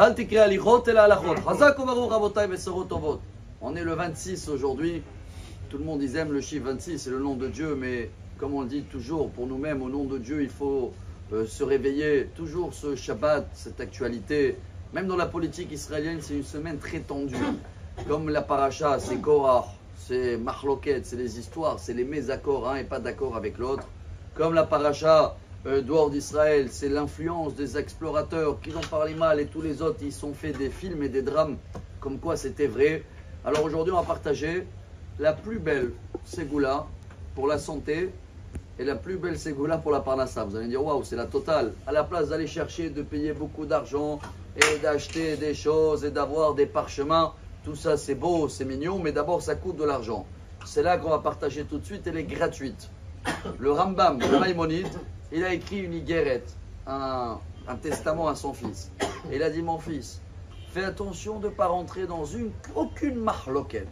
On est le 26 aujourd'hui. Tout le monde aime le chiffre 26, c'est le nom de Dieu, mais comme on le dit toujours, pour nous-mêmes, au nom de Dieu, il faut se réveiller. Toujours ce Shabbat, cette actualité. Même dans la politique israélienne, c'est une semaine très tendue. Comme la paracha, c'est Korah, c'est Mahloket, c'est les histoires, c'est les mésaccords, et pas d'accord avec l'autre. Comme la paracha dehors d'Israël, c'est l'influence des explorateurs qui ont parlé mal et tous les autres, ils sont fait des films et des drames comme quoi c'était vrai. Alors aujourd'hui, on va partager la plus belle ségoula pour la santé et la plus belle ségoula pour la parnassa. Vous allez dire, waouh, c'est la totale. À la place d'aller chercher, de payer beaucoup d'argent et d'acheter des choses et d'avoir des parchemins, tout ça c'est beau, c'est mignon, mais d'abord ça coûte de l'argent. C'est là qu'on va partager tout de suite, elle est gratuite. Le Rambam, le Maïmonide, il a écrit une Igeret, un testament à son fils. Et il a dit, mon fils, fais attention de ne pas rentrer dans aucune mahloket.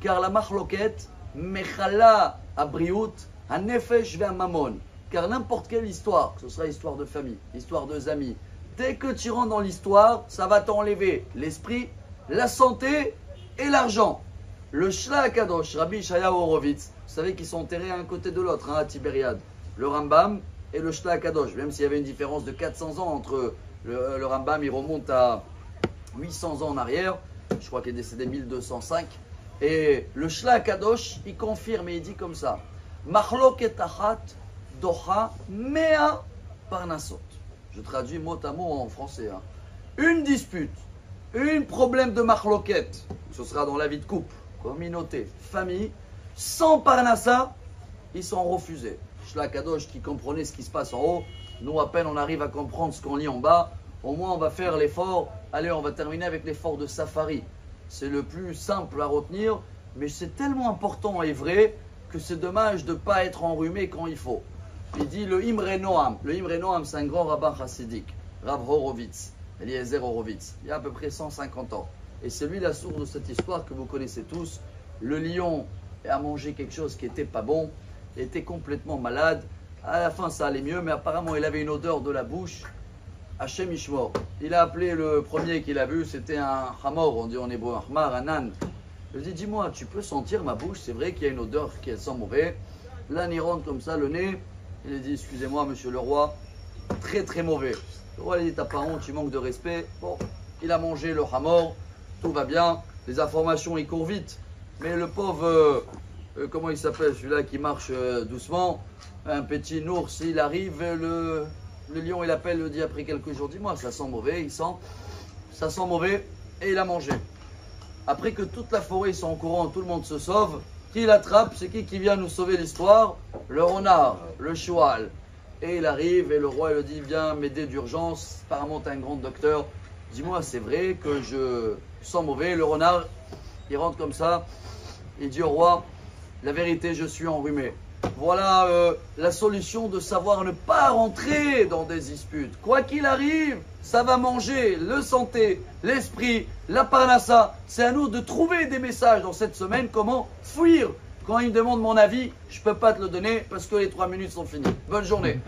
Car la mahloket, mechala abriout, un nefesh ve mamon. Car n'importe quelle histoire, que ce sera histoire de famille, histoire de amis, dès que tu rentres dans l'histoire, ça va t'enlever l'esprit, la santé et l'argent. Le Shla Akadosh, Rabbi Shayahu Horowitz, vous savez qu'ils sont enterrés à un côté de l'autre, à Tibériade. Le Rambam et le Shla Akadosh, même s'il y avait une différence de 400 ans entre le Rambam, il remonte à 800 ans en arrière, je crois qu'il est décédé 1205, et le Shla Akadosh, il confirme et il dit comme ça, Mahloket achat docha mea parnasot. Je traduis mot à mot en français. Une dispute, un problème de mahloket, ce sera dans la vie de couple, communauté, famille, sans parnassa, ils sont refusés. Shla Kadosh qui comprenait ce qui se passe en haut, nous à peine on arrive à comprendre ce qu'on lit en bas, au moins on va faire l'effort. Allez, on va terminer avec l'effort de Safari. C'est le plus simple à retenir, mais c'est tellement important et vrai que c'est dommage de ne pas être enrhumé quand il faut. Il dit le Imre Noam. Le Imre Noam, c'est un grand rabbin chassidique, Rav Horowitz, Eliezer Horowitz, il y a à peu près 150 ans. Et c'est lui la source de cette histoire que vous connaissez tous. Le lion a mangé quelque chose qui n'était pas bon, il était complètement malade. À la fin, ça allait mieux, mais apparemment, il avait une odeur de la bouche. Hachem Ishmor. Il a appelé le premier qu'il a vu, c'était un hamor, on dit en hébreu, un hamar, un âne. Il dit, dis-moi, tu peux sentir ma bouche? C'est vrai qu'il y a une odeur qui sent mauvais. L'âne, il rentre comme ça, le nez. Il a dit, excusez-moi, monsieur le roi, très très mauvais. Le roi, il dit, t'as pas honte, tu manques de respect. Bon, il a mangé le hamor, tout va bien. Les informations, il court vite. Mais le pauvre, comment il s'appelle, celui-là qui marche doucement, un petit ours, il arrive, le lion, il appelle, le dit après quelques jours, dis-moi, ça sent mauvais, ça sent mauvais, et il a mangé. Après que toute la forêt sont au courant, tout le monde se sauve, qui l'attrape, c'est qui vient nous sauver l'histoire? Le renard, le cheval. Et il arrive, et le roi, il le dit, viens m'aider d'urgence, apparemment t'es un grand docteur, dis-moi, c'est vrai que je sens mauvais? Le renard, il rentre comme ça, il dit au roi, la vérité, je suis enrhumé. Voilà la solution de savoir ne pas rentrer dans des disputes. Quoi qu'il arrive, ça va manger le santé, l'esprit, la parnassa. C'est à nous de trouver des messages dans cette semaine, comment fuir. Quand il me demande mon avis, je ne peux pas te le donner parce que les 3 minutes sont finies. Bonne journée.